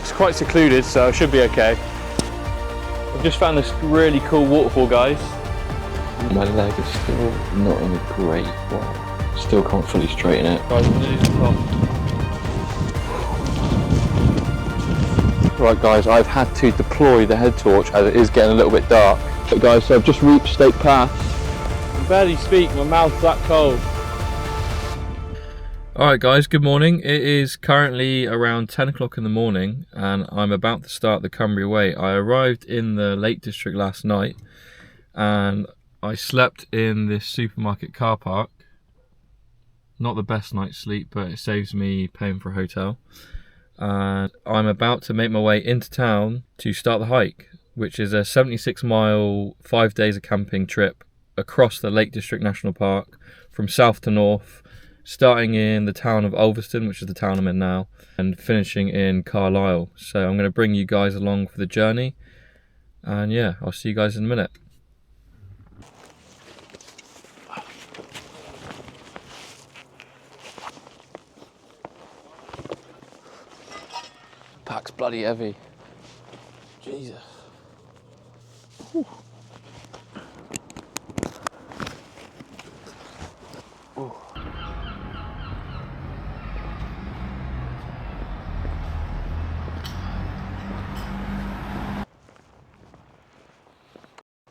It's quite secluded, so I should be okay. I've just found this really cool waterfall, guys. My leg is still not in a great way. Still can't fully straighten it. Guys, I'm gonna do some top. Right guys, I've had to deploy the head torch as it is getting a little bit dark. But guys, so I've just reached State Pass. I can barely speak, my mouth's that cold. Alright guys, good morning. It is currently around 10 o'clock in the morning and I'm about to start the Cumbria Way. I arrived in the Lake District last night and I slept in this supermarket car park. Not the best night's sleep, but it saves me paying for a hotel. And I'm about to make my way into town to start the hike, which is a 76-mile, 5 days of camping trip across the Lake District National Park from south to north, starting in the town of Ulverston, which is the town I'm in now, and finishing in Carlisle. So I'm going to bring you guys along for the journey, and yeah, I'll see you guys in a minute. Pack's bloody heavy. Jesus. Whew. Ooh.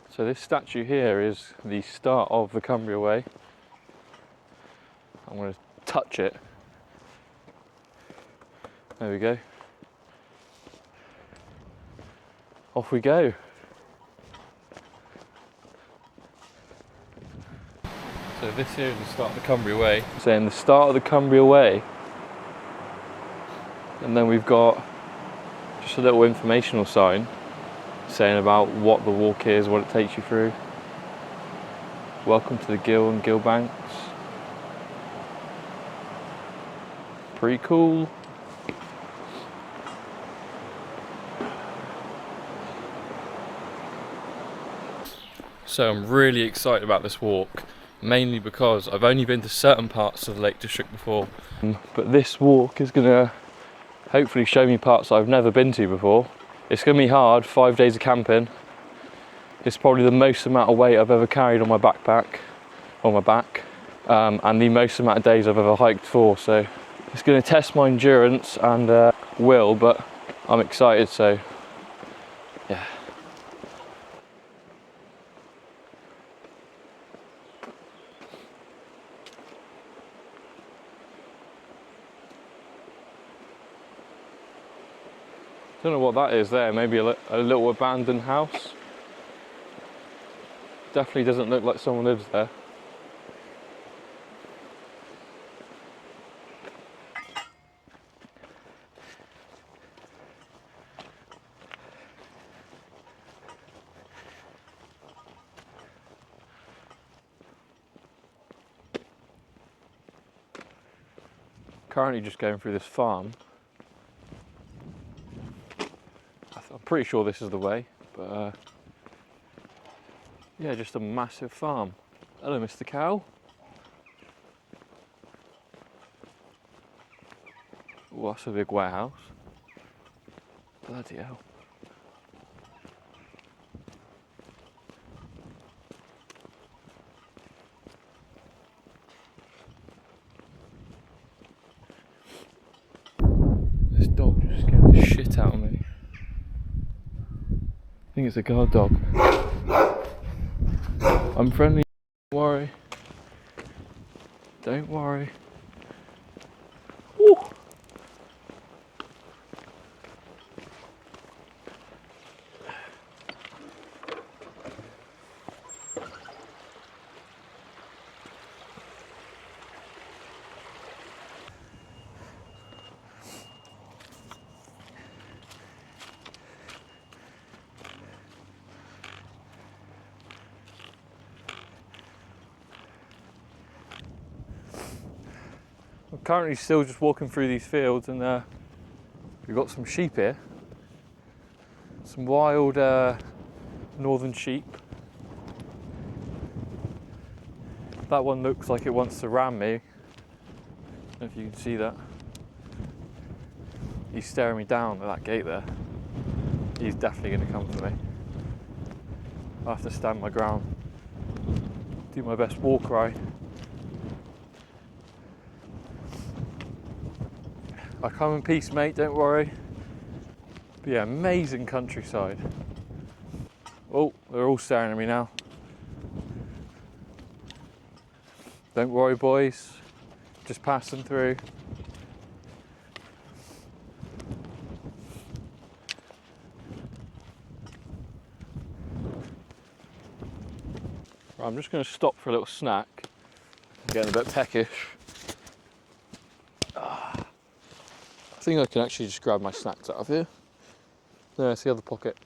So this statue here is the start of the Cumbria Way. I'm going to touch it. There we go. Off we go. So this here is the start of the Cumbria Way. Saying the start of the Cumbria Way. And then we've got just a little informational sign saying about what the walk is, what it takes you through. Welcome to the Gill and Gill Banks. Pretty cool. So I'm really excited about this walk, mainly because I've only been to certain parts of the Lake District before. But this walk is gonna hopefully show me parts I've never been to before. It's gonna be hard, 5 days of camping. It's probably the most amount of weight I've ever carried on my backpack, on my back, and the most amount of days I've ever hiked for. So it's gonna test my endurance and will, but I'm excited, so yeah. Don't know what that is there, maybe a little abandoned house. Definitely doesn't look like someone lives there. Currently just going through this farm. I'm pretty sure this is the way, but yeah, just a massive farm. Hello, Mr. Cow. Oh, that's a big warehouse. Bloody hell. This dog just scared the shit out of me. I think it's a guard dog. I'm friendly, don't worry. Don't worry. Woo. I'm currently still just walking through these fields and we've got some sheep here. Some wild northern sheep. That one looks like it wants to ram me. I don't know if you can see that. He's staring me down at that gate there. He's definitely going to come for me. I have to stand my ground. Do my best war cry. I come in peace, mate, don't worry. But yeah, amazing countryside. Oh, they're all staring at me now. Don't worry, boys. Just passing through. Right, I'm just going to stop for a little snack. I'm getting a bit peckish. I think I can actually just grab my snacks out of here. There's the other pocket.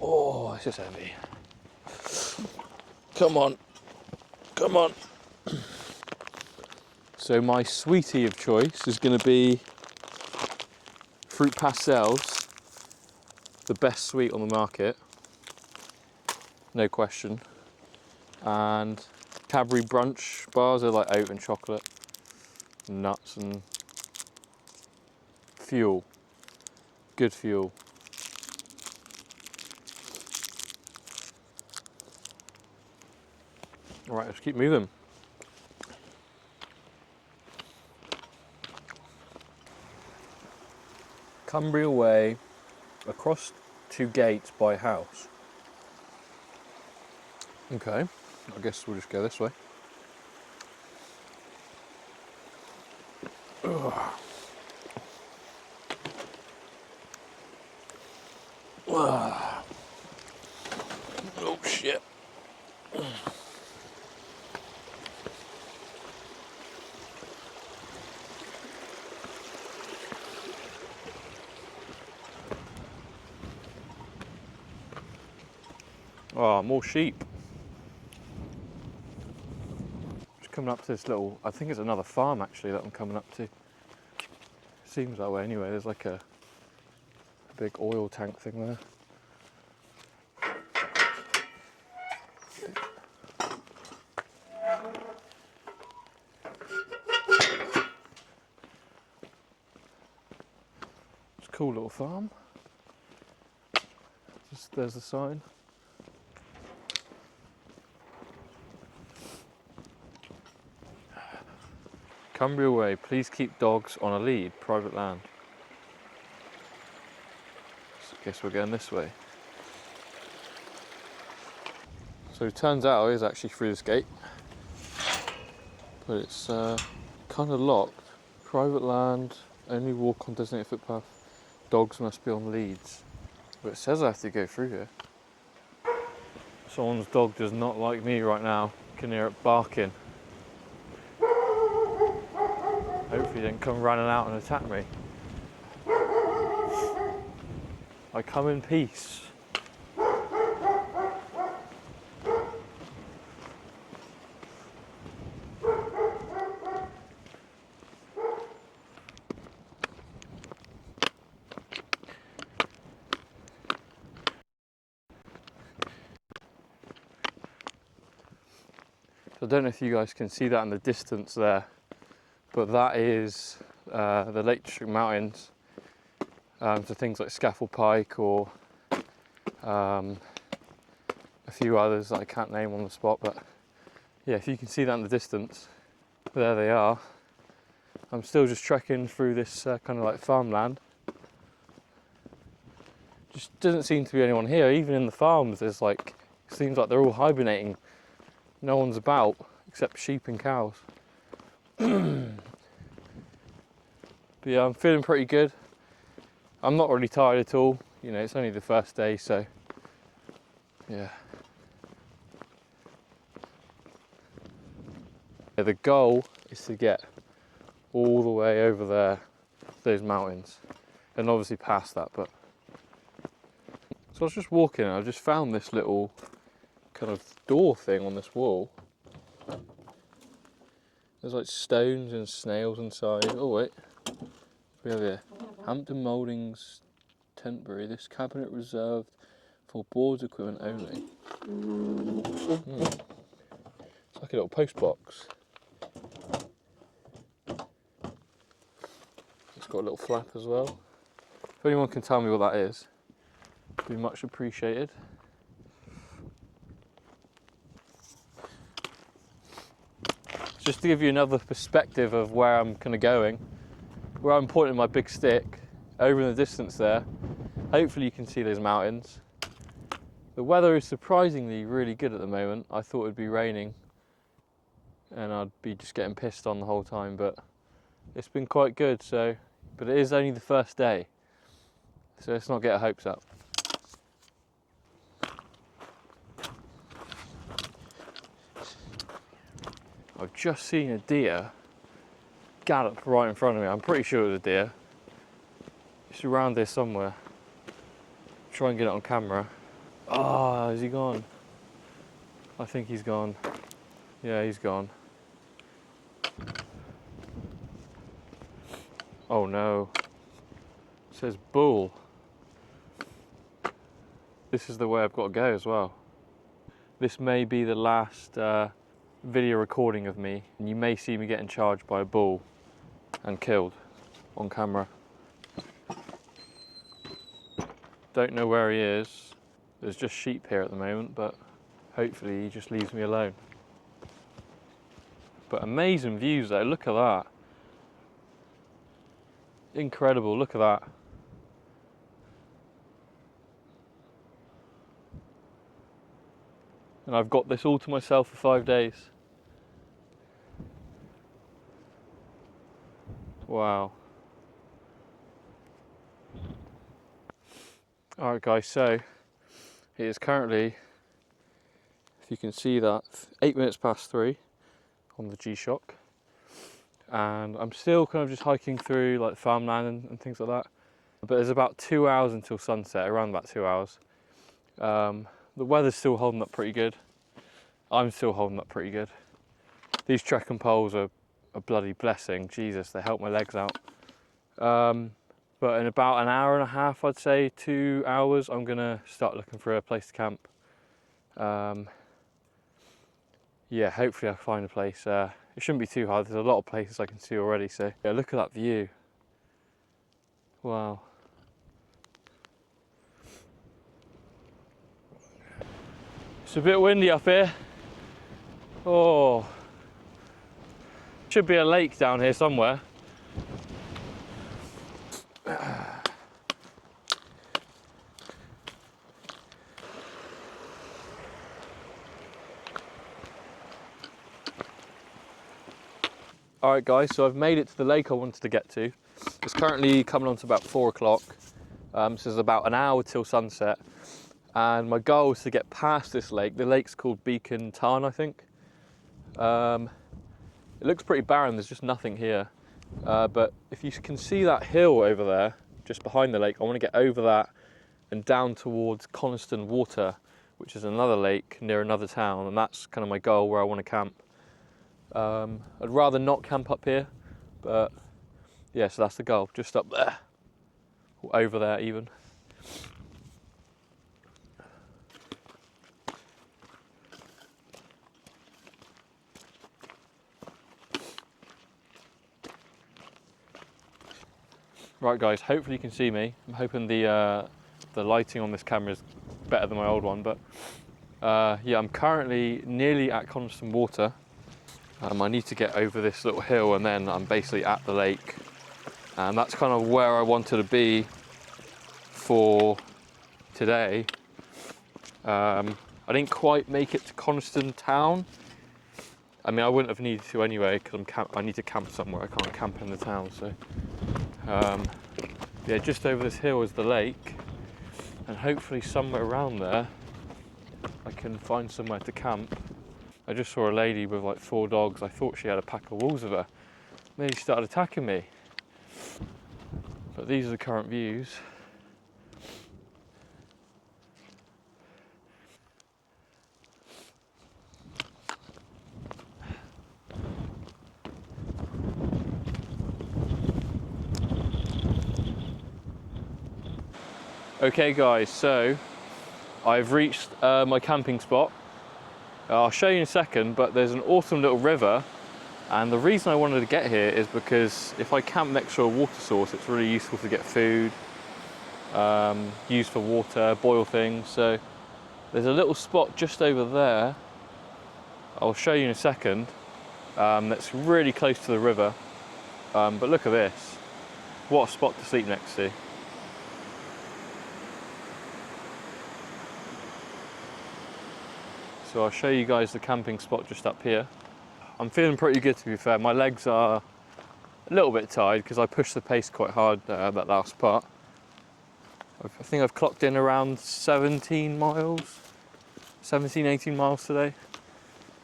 Oh, it's just heavy. Come on. Come on. So my sweetie of choice is going to be fruit pastels. The best sweet on the market. No question. And Cadbury brunch bars are like oat and chocolate. Nuts and fuel. Good fuel. All right, let's keep moving. Cumbria Way, across 2 gates by house. Okay, I guess we'll just go this way. Ugh. Oh shit. Oh, more sheep. Just coming up to this little, I think it's another farm actually that I'm coming up to. Seems that way anyway, there's like a big oil tank thing there. It's a cool little farm. There's the sign. Cumbria Way, please keep dogs on a lead, private land. So I guess we're going this way. So it turns out it is actually through this gate, but it's kind of locked. Private land, only walk on designated footpath, dogs must be on leads. But it says I have to go through here. Someone's dog does not like me right now. You can hear it barking. Hopefully it didn't come running out and attack me. I come in peace. I don't know if you guys can see that in the distance there, but that is the Lake District Mountains. So things like Scaffold Pike or a few others that I can't name on the spot, but yeah, if you can see that in the distance, there they are. I'm still just trekking through this kind of like farmland. Just doesn't seem to be anyone here. Even in the farms, there's like, seems like they're all hibernating. No one's about except sheep and cows. But yeah, I'm feeling pretty good. I'm not really tired at all. You know, it's only the first day, so yeah. The goal is to get all the way over there, those mountains, and obviously past that. But so I was just walking and I just found this little kind of door thing on this wall. There's like stones and snails inside. Oh wait, we have here Hampton Mouldings, Tentbury. This cabinet reserved for boards equipment only. It's like a little post box. got a little flap as well. If anyone can tell me what that is, it'd be much appreciated. Just to give you another perspective of where I'm kind of going, where I'm pointing my big stick, over in the distance there, hopefully you can see those mountains. The weather is surprisingly really good at the moment. I thought it'd be raining and I'd be just getting pissed on the whole time, but it's been quite good. So, but it is only the first day, so let's not get our hopes up. I've just seen a deer gallop right in front of me. I'm pretty sure it was a deer. It's around here somewhere. Try and get it on camera. Oh, is he gone? I think he's gone. Yeah, he's gone. Oh no. It says bull. This is the way I've got to go as well. This may be the last video recording of me, and you may see me getting charged by a bull and killed on camera. Don't know where he is. There's just sheep here at the moment, but hopefully he just leaves me alone. But amazing views though, look at that. Incredible, look at that. And I've got this all to myself for 5 days. Wow. Alright guys, so it is currently, if you can see that, 8 minutes past 3 on the G-Shock. And I'm still kind of just hiking through like farmland and things like that. But there's about 2 hours until sunset, around about 2 hours. The weather's still holding up pretty good. I'm still holding up pretty good. These trekking poles are a bloody blessing. Jesus, they help my legs out. But in about an hour and a half, I'd say 2 hours, I'm gonna start looking for a place to camp. Yeah, hopefully I'll find a place. It shouldn't be too hard. There's a lot of places I can see already. So yeah, look at that view. Wow. It's a bit windy up here. Oh, should be a lake down here somewhere. Alright guys, so I've made it to the lake I wanted to get to. It's currently coming on to about 4 o'clock. So there's about an hour till sunset. And my goal is to get past this lake. The lake's called Beacon Tarn, I think. It looks pretty barren, there's just nothing here. But if you can see that hill over there, just behind the lake, I want to get over that and down towards Coniston Water, which is another lake near another town, and that's kind of my goal where I want to camp. I'd rather not camp up here, but yeah, so that's the goal, just up there, or over there even. Right guys, hopefully you can see me. I'm hoping the lighting on this camera is better than my old one, but yeah, I'm currently nearly at Coniston Water. I need to get over this little hill and then I'm basically at the lake. And that's kind of where I wanted to be for today. I didn't quite make it to Coniston town. I mean, I wouldn't have needed to anyway, because I need to camp somewhere. I can't camp in the town, so. Yeah, just over this hill is the lake. And hopefully somewhere around there, I can find somewhere to camp. I just saw a lady with like 4 dogs. I thought she had a pack of wolves with her. Then she started attacking me. But these are the current views. Okay guys, so I've reached my camping spot. I'll show you in a second, but there's an awesome little river And the reason I wanted to get here is because if I camp next to a water source, it's really useful to get food, used for water, boil things. So there's a little spot just over there, I'll show you in a second, that's really close to the river. But look at this, what a spot to sleep next to. So I'll show you guys the camping spot just up here. I'm feeling pretty good, to be fair. My legs are a little bit tired because I pushed the pace quite hard that last part. I think I've clocked in around 17, 18 miles today.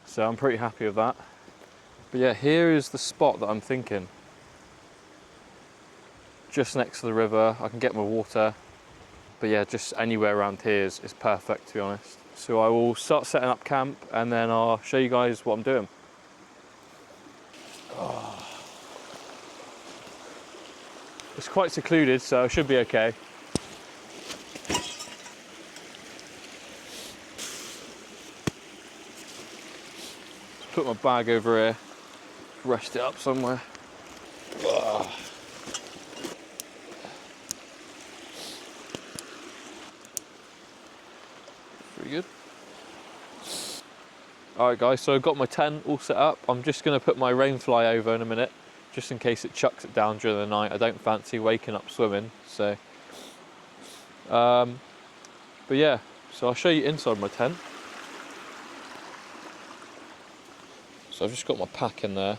So I'm pretty happy with that. But yeah, here is the spot that I'm thinking. Just next to the river, I can get my water. But yeah, just anywhere around here is perfect, to be honest. So I will start setting up camp and then I'll show you guys what I'm doing. It's quite secluded, so I should be okay. Just put my bag over here, rest it up somewhere. Pretty good. Alright guys, so I've got my tent all set up. I'm just going to put my rain fly over in a minute, just in case it chucks it down during the night. I don't fancy waking up swimming, so but yeah, so I'll show you inside my tent. So I've just got my pack in there.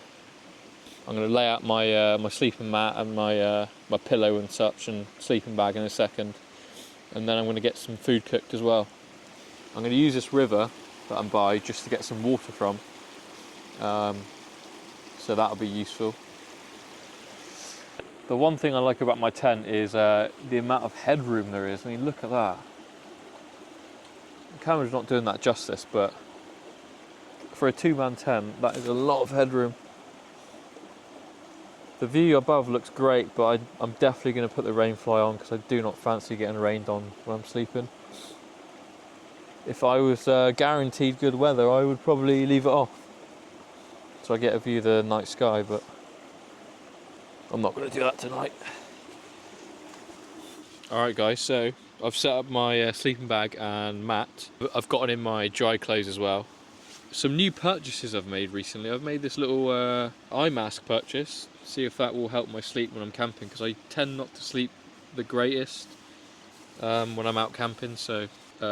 I'm going to lay out my my sleeping mat and my my pillow and such, and sleeping bag in a second, and then I'm going to get some food cooked as well. I'm going to use this river that I'm by just to get some water from, so that'll be useful. The one thing I like about my tent is the amount of headroom there is. I mean, look at that. The camera's not doing that justice, but for a two-man tent, that is a lot of headroom. The view above looks great, but I'm definitely going to put the rain fly on because I do not fancy getting rained on when I'm sleeping. If I was guaranteed good weather, I would probably leave it off so I get a view of the night sky, but I'm not going to do that tonight. Alright guys, so I've set up my sleeping bag and mat. I've gotten in my dry clothes as well. Some new purchases I've made recently. I've made this little eye mask purchase. See if that will help my sleep when I'm camping, because I tend not to sleep the greatest when I'm out camping. So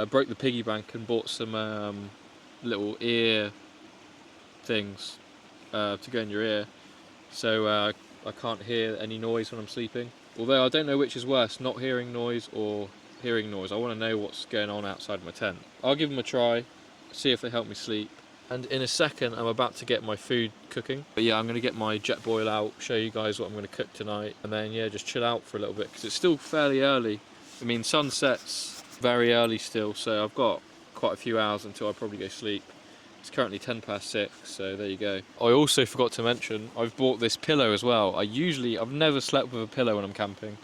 broke the piggy bank and bought some little ear things to go in your ear, so I can't hear any noise when I'm sleeping. Although I don't know which is worse, not hearing noise or hearing noise. I want to know what's going on outside my tent. I'll give them a try, see if they help me sleep. And in a second I'm about to get my food cooking. But yeah, I'm going to get my jet boil out, show you guys what I'm going to cook tonight, and then yeah, just chill out for a little bit because it's still fairly early. I mean, sun sets very early still, so I've got quite a few hours until I probably go sleep. It's currently 6:10, so there you go. I also forgot to mention, I've bought this pillow as well. I've never slept with a pillow when I'm camping,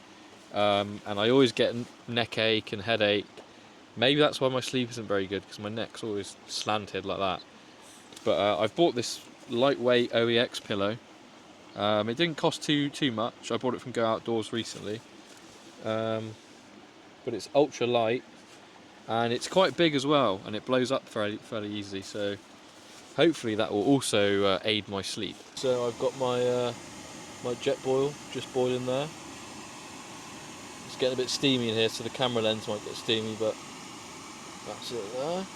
and I always get neck ache and headache. Maybe that's why my sleep isn't very good, because my neck's always slanted like that. But I've bought this lightweight OEX pillow. It didn't cost too much. I bought it from Go Outdoors recently, but it's ultra light. And it's quite big as well, and it blows up fairly easily, so hopefully that will also aid my sleep. So I've got my my jet boil just boiling there. It's getting a bit steamy in here, so the camera lens might get steamy, but that's it there.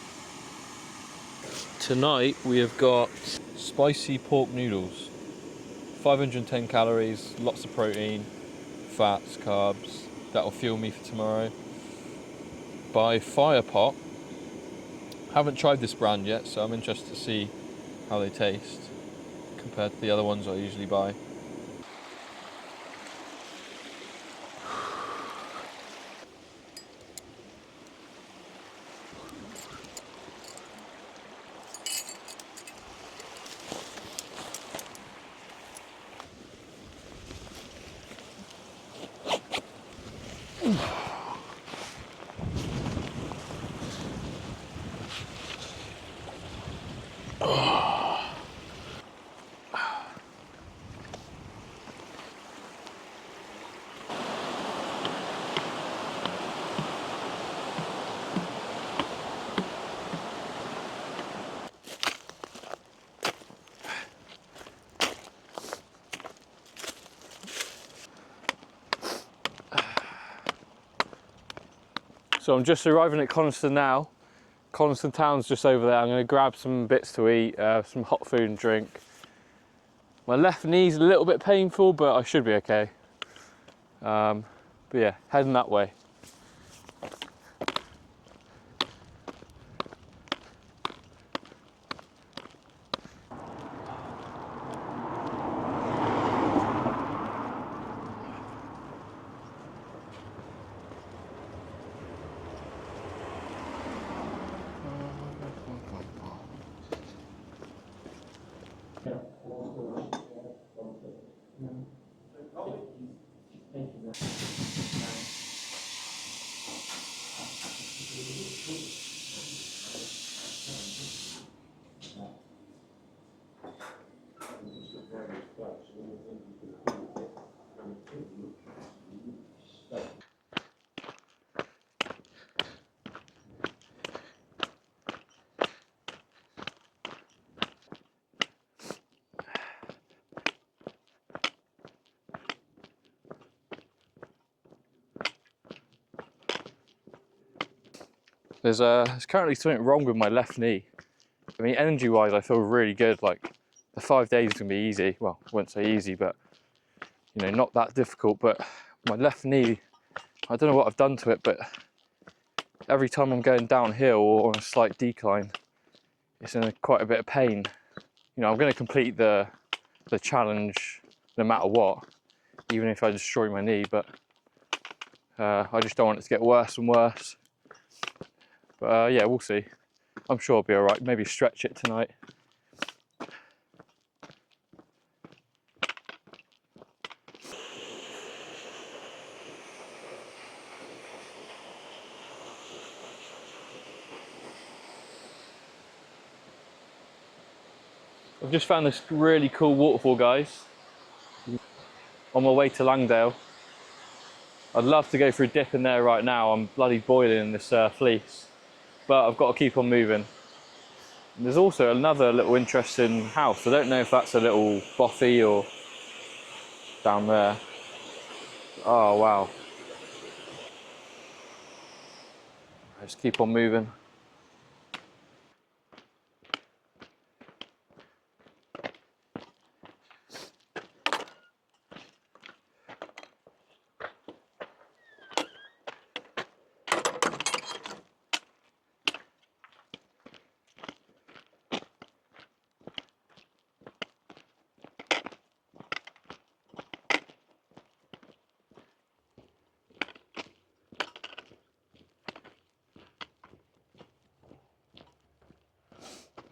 Tonight we have got spicy pork noodles, 510 calories, lots of protein, fats, carbs. That'll fuel me for tomorrow. By Firepot. Haven't tried this brand yet, so I'm interested to see how they taste compared to the other ones I usually buy. So I'm just arriving at Coniston now. Coniston Town's just over there. I'm going to grab some bits to eat, some hot food and drink. My left knee's a little bit painful, but I should be okay. But yeah, heading that way. There's currently something wrong with my left knee. I mean, energy-wise, I feel really good. Like, the 5 days is gonna be easy. Well, I won't say easy, but you know, not that difficult. But my left knee, I don't know what I've done to it, but every time I'm going downhill or on a slight decline, it's in quite a bit of pain. You know, I'm going to complete the challenge no matter what, even if I destroy my knee. But I just don't want it to get worse and worse. But yeah, we'll see. I'm sure I'll be all right. Maybe stretch it tonight. I've just found this really cool waterfall, guys, on my way to Langdale. I'd love to go for a dip in there right now. I'm bloody boiling in this fleece, but I've got to keep on moving. And there's also another little interesting house. I don't know if that's a little bothy or down there. Oh wow. I just keep on moving.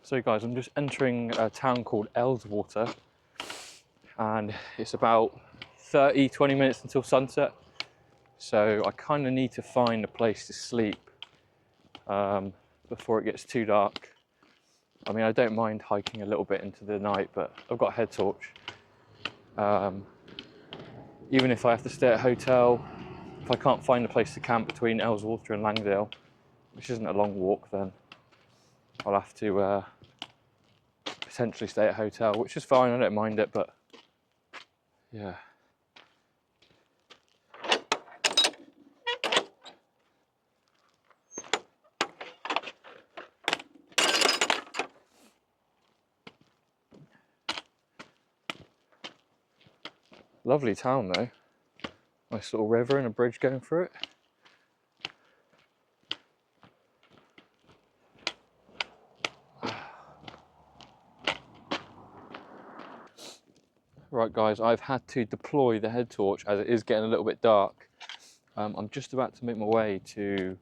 So guys, I'm just entering a town called Elswater, and it's about 20 minutes until sunset. So I kind of need to find a place to sleep before it gets too dark. I mean, I don't mind hiking a little bit into the night, but I've got a head torch. Even if I have to stay at a hotel, if I can't find a place to camp between Elswater and Langdale, which isn't a long walk, then I'll have to potentially stay at a hotel, which is fine, I don't mind it, but yeah. Lovely town though. Nice little river and a bridge going through it. Right guys, I've had to deploy the head torch as it is getting a little bit dark. I'm just about to make my way to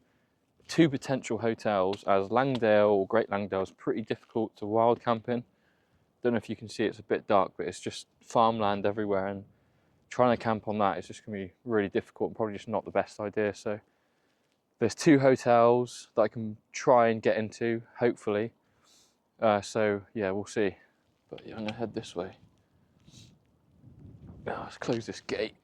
2 potential hotels, as Langdale or Great Langdale is pretty difficult to wild camp in. Don't know if you can see, it's a bit dark, but it's just farmland everywhere, and trying to camp on that is just going to be really difficult and probably just not the best idea. So there's 2 hotels that I can try and get into, hopefully. So yeah, we'll see. But yeah, I'm going to head this way. Now let's close this gate.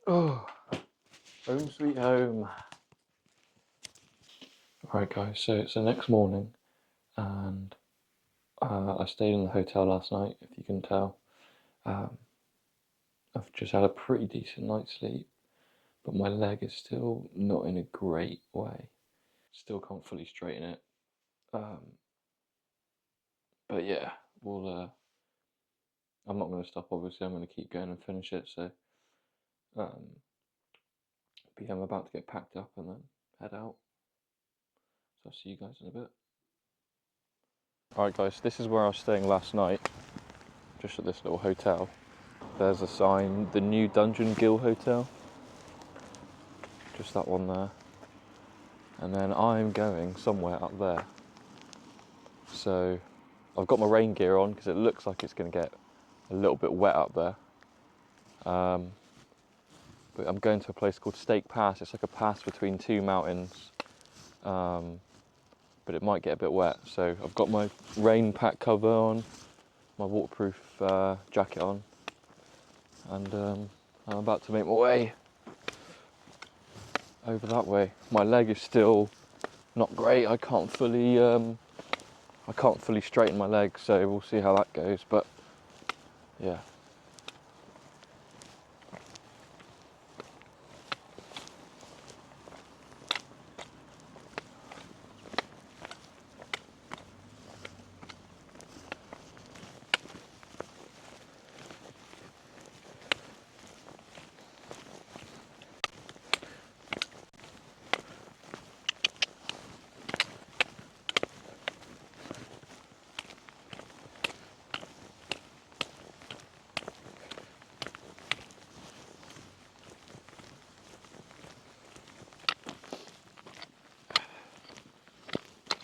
Oh, home sweet home. Right guys, so it's the next morning and I stayed in the hotel last night, if you can tell. I've just had a pretty decent night's sleep, but my leg is still not in a great way. Still can't fully straighten it. But yeah, I'm not going to stop obviously, I'm going to keep going and finish it, so but yeah, I'm about to get packed up and then head out. So I'll see you guys in a bit. Alright guys, this is where I was staying last night, just at this little hotel. There's a sign, the new Dungeon Gill Hotel. Just that one there. And then I'm going somewhere up there. So I've got my rain gear on because it looks like it's going to get a little bit wet up there. But I'm going to a place called Stake Pass. It's like a pass between two mountains. But it might get a bit wet. So I've got my rain pack cover on, my waterproof jacket on. And I'm about to make my way over that way. My leg is still not great. I can't fully straighten my leg, so we'll see how that goes. But yeah.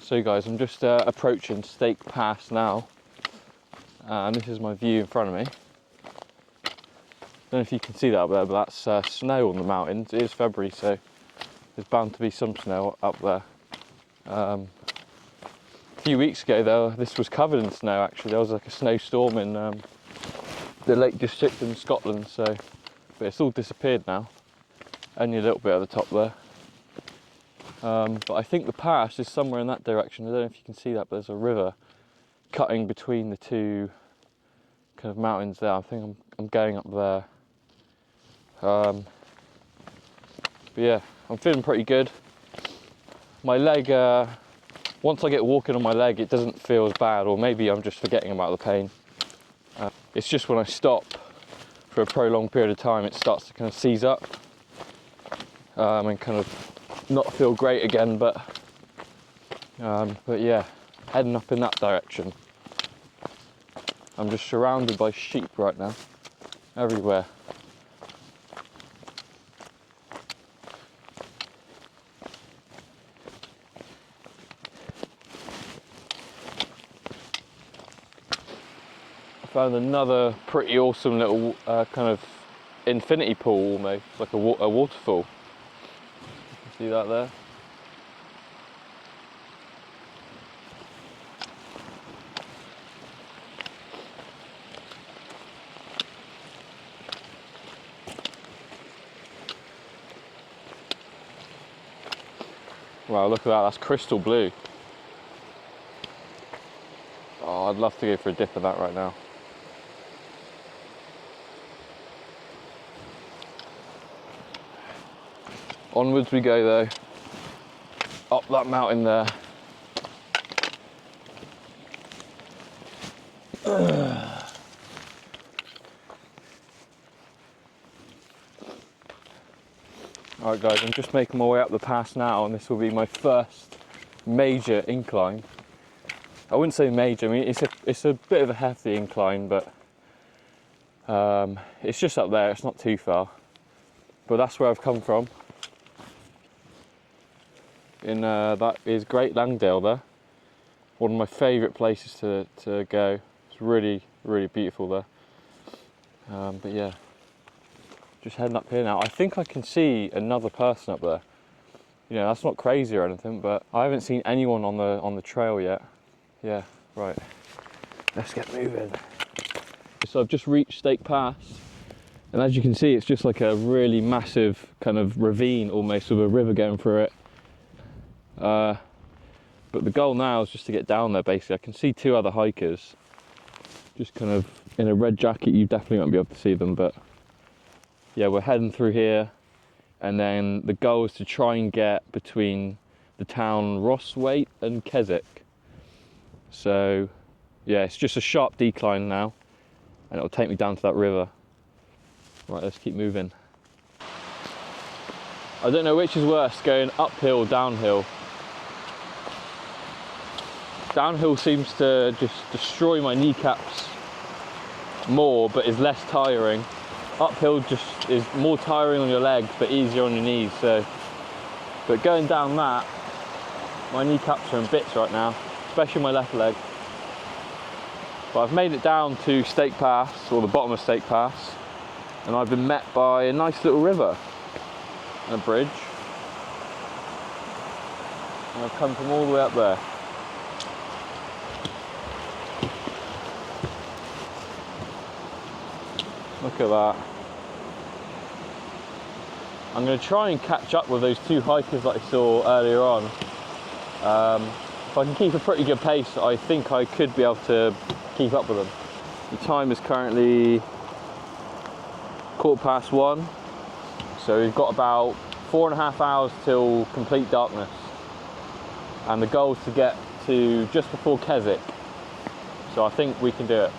So guys, I'm just approaching Stake Pass now, and this is my view in front of me. Don't know if you can see that up there, but that's snow on the mountains. It is February, so there's bound to be some snow up there. A few weeks ago though, this was covered in snow actually. There was like a snowstorm in the Lake District in Scotland, so, but it's all disappeared now. Only a little bit at the top there. But I think the pass is somewhere in that direction. I don't know if you can see that, but there's a river cutting between the two kind of mountains there. I think I'm going up there. But yeah, I'm feeling pretty good. My leg, once I get walking on my leg, it doesn't feel as bad, or maybe I'm just forgetting about the pain. It's just when I stop for a prolonged period of time, it starts to kind of seize up and kind of not feel great again, but yeah, heading up in that direction. I'm just surrounded by sheep right now, everywhere. I found another pretty awesome little kind of infinity pool, almost like a waterfall. See that there? Wow, look at that, that's crystal blue. Oh, I'd love to go for a dip in that right now. Onwards we go though, up that mountain there. Alright guys, I'm just making my way up the pass now, and this will be my first major incline. I wouldn't say major, I mean it's a bit of a hefty incline, but it's just up there, it's not too far. But that's where I've come from. That is Great Langdale there. One of my favourite places to go. It's really, really beautiful there. But yeah, just heading up here now. I think I can see another person up there. You know, that's not crazy or anything, but I haven't seen anyone on the trail yet. Yeah, right. Let's get moving. So I've just reached Stake Pass. And as you can see, it's just like a really massive kind of ravine almost, with a river going through it. But the goal now is just to get down there basically. I can see two other hikers just kind of in a red jacket. You definitely won't be able to see them, but yeah, we're heading through here, and then the goal is to try and get between the town Rosswaite and Keswick. So yeah, it's just a sharp decline now, and it'll take me down to that river. Right, let's keep moving. I don't know which is worse, going uphill or downhill. Downhill seems to just destroy my kneecaps more, but is less tiring. Uphill just is more tiring on your legs, but easier on your knees. So, but going down that, my kneecaps are in bits right now, especially my left leg. But I've made it down to Stake Pass, or the bottom of Stake Pass, and I've been met by a nice little river and a bridge. And I've come from all the way up there. Look at that. I'm going to try and catch up with those two hikers that I saw earlier on. If I can keep a pretty good pace, I think I could be able to keep up with them. The time is currently 1:15, so we've got about 4.5 hours till complete darkness, and the goal is to get to just before Keswick, so I think we can do it.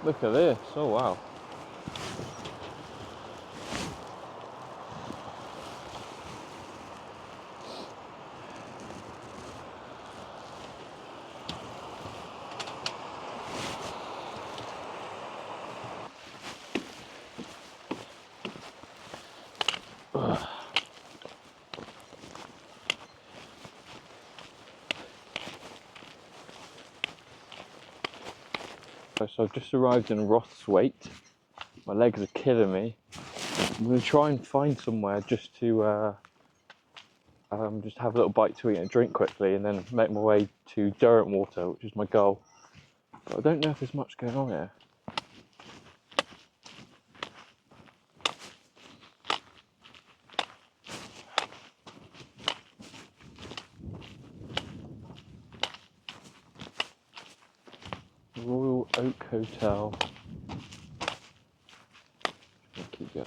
Look at this, oh wow. So I've just arrived in Rosswaite. My legs are killing me. I'm going to try and find somewhere just to just have a little bite to eat and drink quickly, and then make my way to Derwentwater, which is my goal. But I don't know if there's much going on here. Royal Oak Hotel. I'll keep going.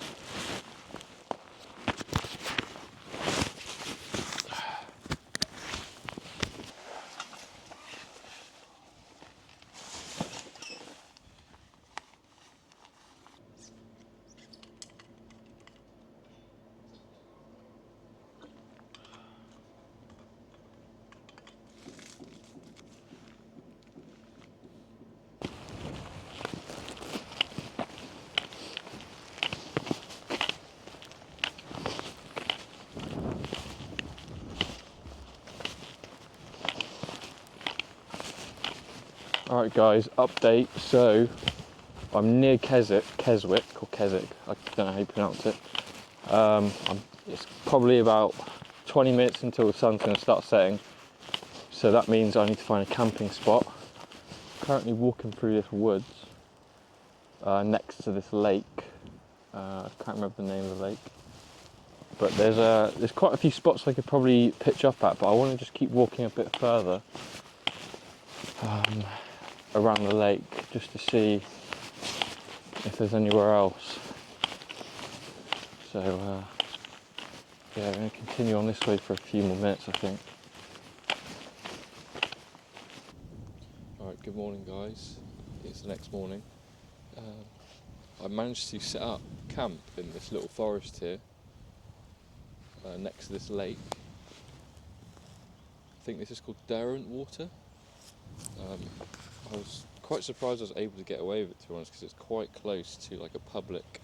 Alright guys, update. So I'm near Keswick, or Keswick, I don't know how you pronounce it. It's probably about 20 minutes until the sun's going to start setting, so that means I need to find a camping spot. Currently walking through this woods next to this lake. I can't remember the name of the lake, but there's quite a few spots I could probably pitch up at, but I want to just keep walking a bit further around the lake just to see if there's anywhere else. So yeah, I'm going to continue on this way for a few more minutes, I think. Alright, good morning guys. It's the next morning. I managed to set up camp in this little forest here next to this lake. I think this is called Derwentwater. I was quite surprised I was able to get away with it, to be honest, because it's quite close to like a public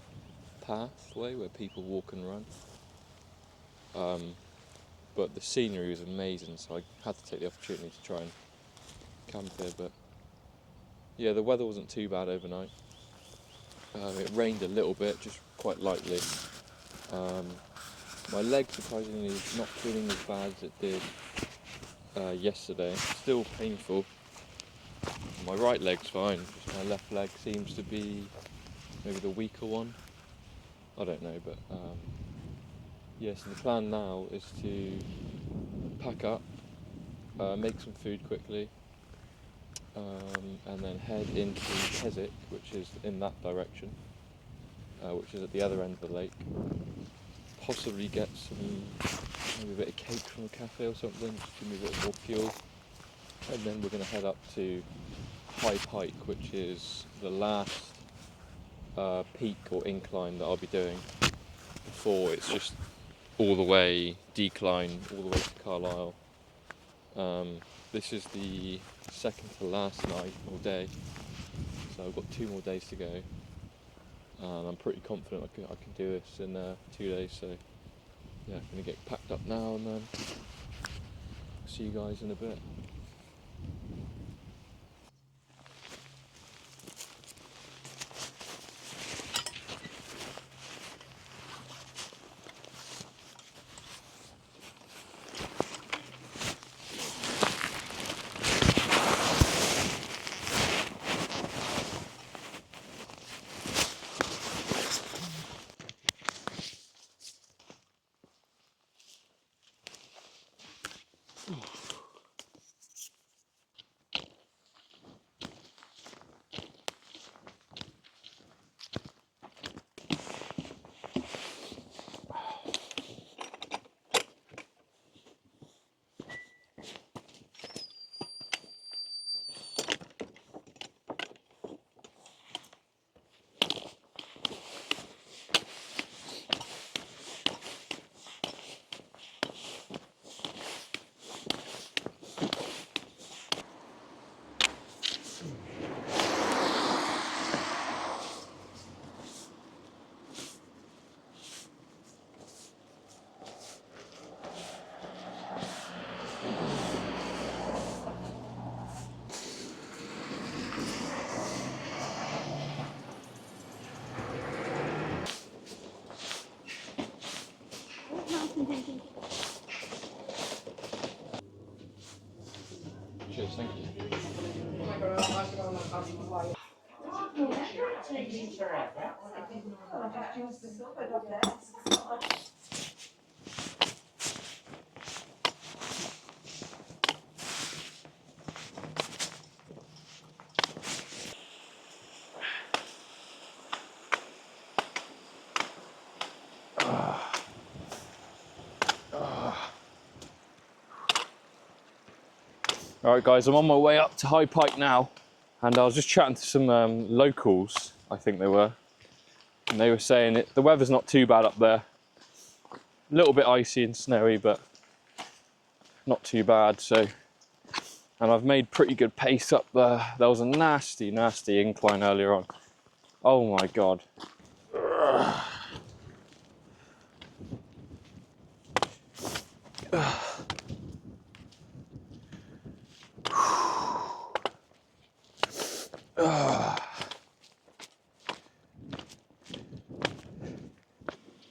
pathway where people walk and run. But the scenery was amazing, so I had to take the opportunity to try and camp here, but yeah, the weather wasn't too bad overnight. It rained a little bit, just quite lightly. My leg surprisingly is not feeling as bad as it did yesterday. Still painful. My right leg's fine, just my left leg seems to be maybe the weaker one. I don't know, but yeah, so the plan now is to pack up, make some food quickly, and then head into Keswick, which is in that direction, which is at the other end of the lake. Possibly get maybe a bit of cake from a cafe or something, just give me a bit more fuel. And then we're going to head up to Pike, which is the last peak or incline that I'll be doing before it's just all the way decline, all the way to Carlisle. This is the second to last night or day, so I've got 2 more days to go, and I'm pretty confident I can do this in 2 days. So yeah, I'm gonna get packed up now and then see you guys in a bit. Cheers, thank you. Alright guys, I'm on my way up to High Pike now, and I was just chatting to some locals, I think they were, and they were saying the weather's not too bad up there. A little bit icy and snowy, but not too bad. So, and I've made pretty good pace up there. There was a nasty incline earlier on. Oh my god.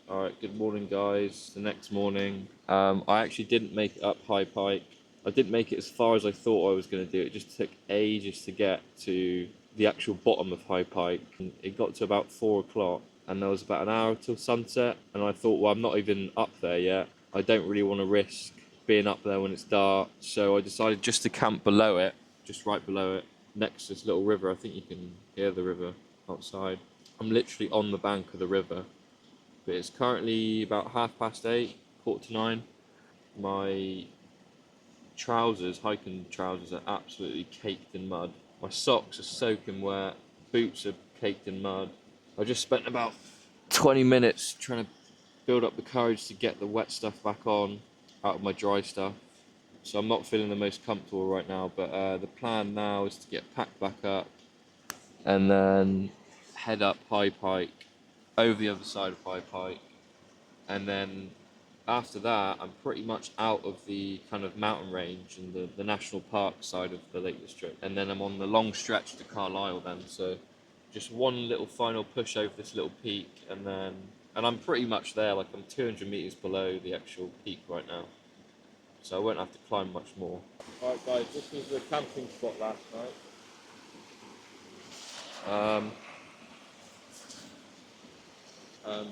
Alright, good morning guys. The next morning, I actually didn't make it up High Pike. I didn't make it as far as I thought I was going to do. It just took ages to get to the actual bottom of High Pike. It got to about 4 o'clock and there was about an hour till sunset, and I thought, well, I'm not even up there yet. I don't really want to risk being up there when it's dark, so I decided just to camp below it, just right below it, next to this little river. I think you can hear the river outside. I'm literally on the bank of the river. But it's currently about 8:30, 8:45. My trousers, hiking trousers, are absolutely caked in mud. My socks are soaking wet, boots are caked in mud. I just spent about 20 minutes trying to build up the courage to get the wet stuff back on out of my dry stuff. So I'm not feeling the most comfortable right now, but the plan now is to get packed back up and then head up High Pike, over the other side of High Pike, and then after that, I'm pretty much out of the kind of mountain range and the national park side of the Lake District. And then I'm on the long stretch to Carlisle then. So just one little final push over this little peak, and I'm pretty much there. Like, I'm 200 meters below the actual peak right now. So I won't have to climb much more. Alright guys, this was the camping spot last night.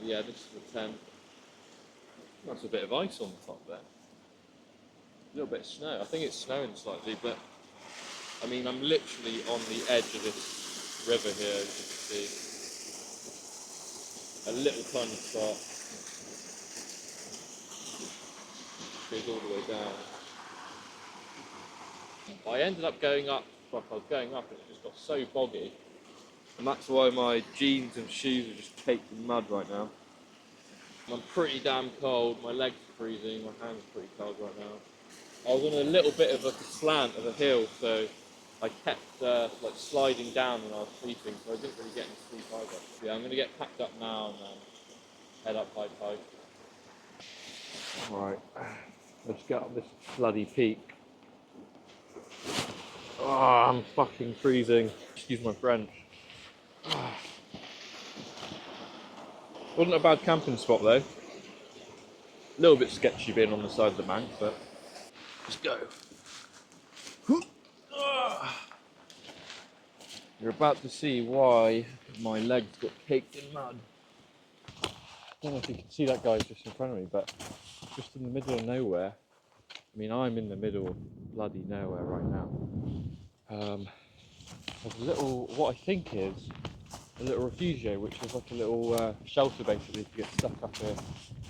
Yeah, this is the tent. That's a bit of ice on the top there. A little bit of snow. I think it's snowing slightly, but I mean, I'm literally on the edge of this river here, as you can see. A little tiny spot. Goes all the way down. I ended up going up, well, I was going up and it just got so boggy. And that's why my jeans and shoes are just caked in mud right now. I'm pretty damn cold, my legs are freezing, my hands are pretty cold right now. I was on a little bit of a slant of a hill, so I kept like sliding down when I was sleeping, so I didn't really get any sleep either. Yeah, I'm going to get packed up now and then head up Pike. Alright, let's get up this bloody peak. Oh, I'm fucking freezing. Excuse my French. Wasn't a bad camping spot though. A little bit sketchy being on the side of the bank, but let's go. You're about to see why my legs got caked in mud. I don't know if you can see that guy just in front of me, but just in the middle of nowhere. I mean, I'm in the middle of bloody nowhere right now. There's a little, what I think is a little refugio, which is like a little shelter basically to get stuck up here.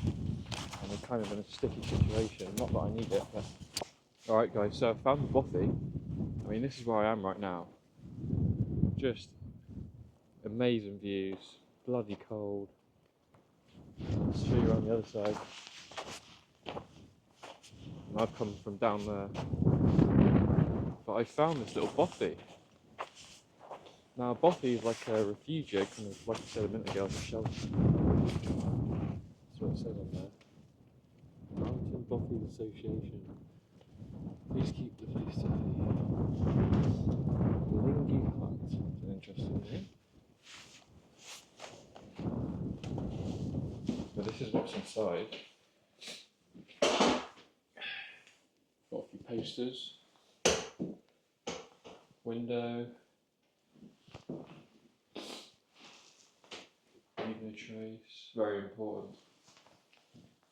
And we're kind of in a sticky situation. Not that I need it, but... Alright guys, so I found the bothy. I mean, this is where I am right now. Just amazing views, bloody cold. I'll show you around the other side. And I've come from down there. But I found this little bothy. Now, a bothy is like a refugio, kind of like I said a minute ago, like a shelter. That's what it says on there. Mountain Bothy Association. Please keep the face tidy. Lingy Hut. It's an interesting name. But this is what's inside. Got a few posters. Window. Leave no trace. Very important.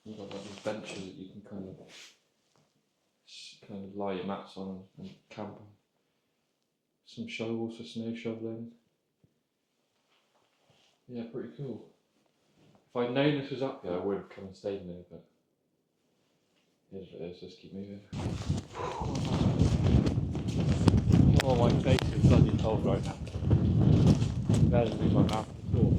You've got like these benches that you can kind of lie your mats on and camp on. Some shovels for snow shoveling. Yeah, pretty cool. If I'd known this was up here, I would have come and stayed in there, but here's what it is, let's keep moving. Oh, my face is bloody cold right now. Better leave my mouth before.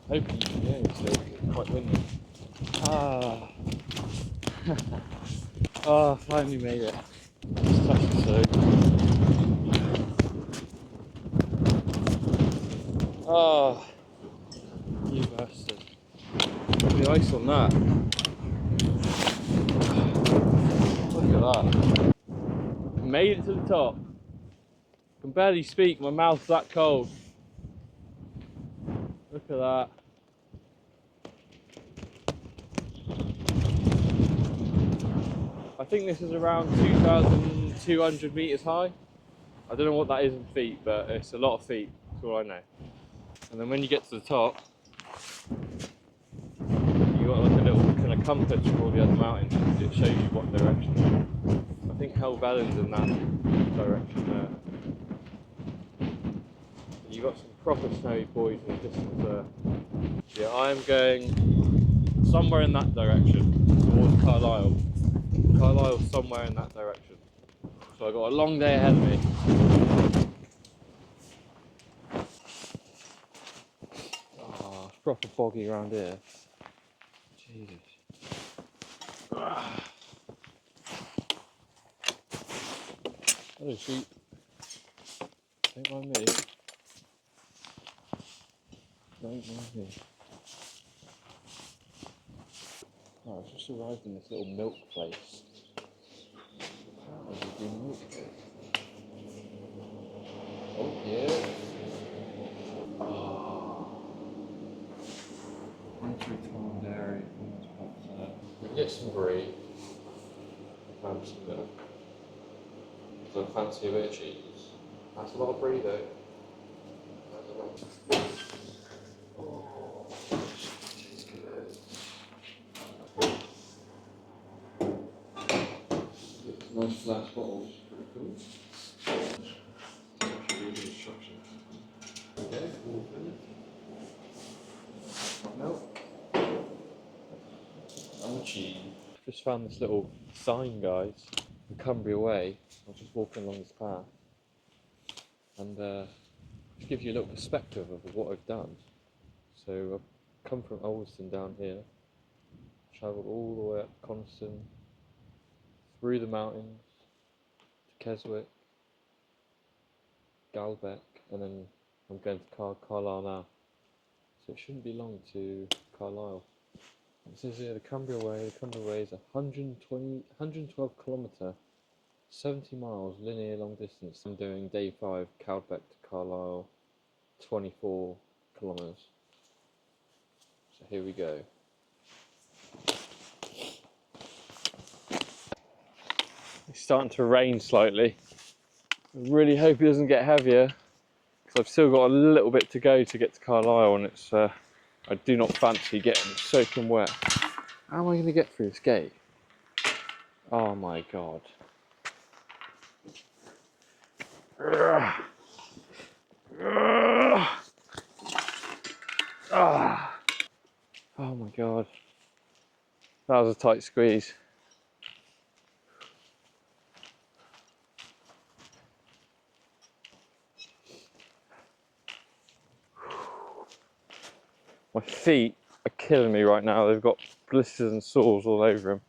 Hoping you can hear me still, it's quite windy. Oh, finally made it. Just touched the slope. Oh, you bastard. Look at the ice on that. Look at that. Made it to the top. Can barely speak, my mouth's that cold. Look at that. I think this is around 2,200 meters high. I don't know what that is in feet, but it's a lot of feet, that's all I know. And then when you get to the top, you got like a little kind of compass for all the other mountains. It shows you what direction. I think Helvelin's in that direction there. You got some proper snowy boys in the distance there. Yeah, I am going somewhere in that direction, towards Carlisle. Carlisle's somewhere in that direction. So I've got a long day ahead of me. Oh, it's proper boggy around here. Jesus. Hello, sheep. Don't mind me. Don't mind me. Oh, I've just arrived in this little milk place. Apparently they do milk here. Oh, yeah. Entry Farm Dairy. We can get some brie. Grab some milk. So fancy a bit of cheese. That's a lot of brie though. Oh, tastes good. Nice glass bottles, pretty cool. Actually, read the instructions. Okay, we'll finish. Milk and cheese. Just found this little sign, guys, in Cumbria Way. I was just walking along this path, and to give you a little perspective of what I've done. So I've come from Olston down here, travelled all the way up Coniston, through the mountains to Keswick, Galbeck, and then I'm going to Carlisle now. So it shouldn't be long to Carlisle. It says here the Cumbria Way. The Cumbria Way is 112 kilometre, 70 miles linear long distance. I'm doing day 5, Calbeck to Carlisle, 24 kilometres. So here we go. It's starting to rain slightly. I really hope it doesn't get heavier, because I've still got a little bit to go to get to Carlisle, and it's I do not fancy getting soaking wet. How am I going to get through this gate? Oh my god. Oh my god. That was a tight squeeze. My feet are killing me right now. They've got blisters and sores all over them.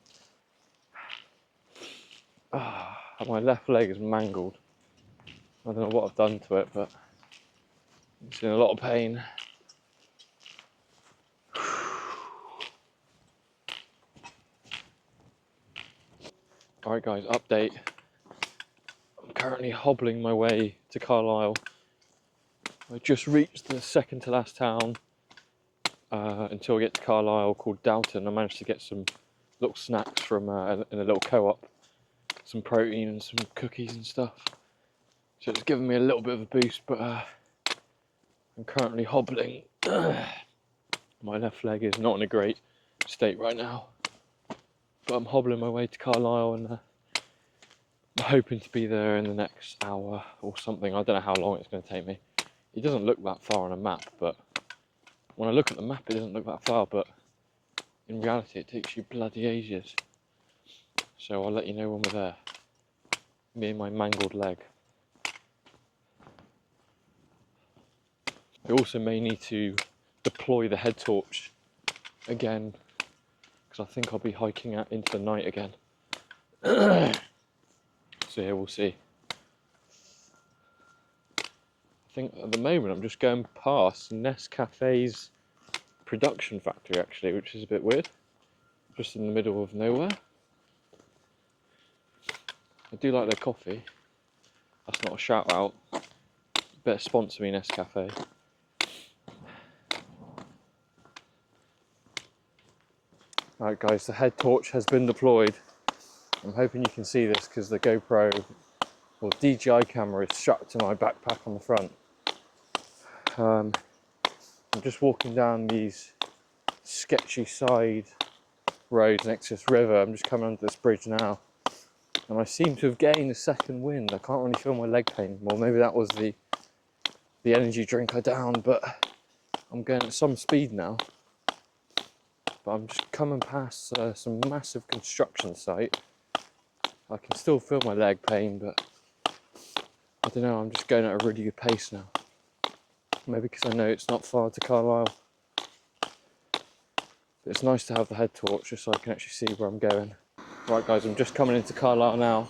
My left leg is mangled. I don't know what I've done to it, but it's in a lot of pain. Alright guys, update. I'm currently hobbling my way to Carlisle. I just reached the second to last town until I get to Carlisle, called Dalton. I managed to get some little snacks from in a little co-op, some protein and some cookies and stuff. So it's given me a little bit of a boost, but I'm currently hobbling. My left leg is not in a great state right now, but I'm hobbling my way to Carlisle, and I'm hoping to be there in the next hour or something. I don't know how long it's going to take me. It doesn't look that far on a map, but when I look at the map it doesn't look that far, but in reality it takes you bloody ages. So I'll let you know when we're there. Me and my mangled leg. I also may need to deploy the head torch again, because I think I'll be hiking out into the night again. So yeah, we'll see. I think at the moment I'm just going past Nescafe's production factory actually, which is a bit weird. Just in the middle of nowhere. I do like their coffee. That's not a shout out. Better sponsor me, Nescafe. Alright guys, the head torch has been deployed. I'm hoping you can see this because the GoPro or DJI camera is strapped to my backpack on the front. I'm just walking down these sketchy side roads next to this river. I'm just coming under this bridge now, and I seem to have gained a second wind. I can't really feel my leg pain anymore. Maybe that was the energy drink I downed, but I'm going at some speed now. But I'm just coming past some massive construction site. I can still feel my leg pain, but I don't know, I'm just going at a really good pace now. Maybe because I know it's not far to Carlisle. But it's nice to have the head torch just so I can actually see where I'm going. Right guys, I'm just coming into Carlisle now.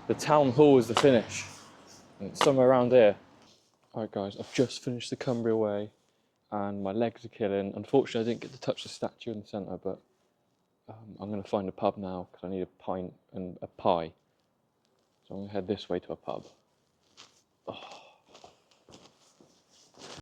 The town hall is the finish. And it's somewhere around here. Alright guys, I've just finished the Cumbria Way and my legs are killing. Unfortunately, I didn't get to touch the statue in the centre, but I'm going to find a pub now because I need a pint and a pie. So I'm going to head this way to a pub. Oh.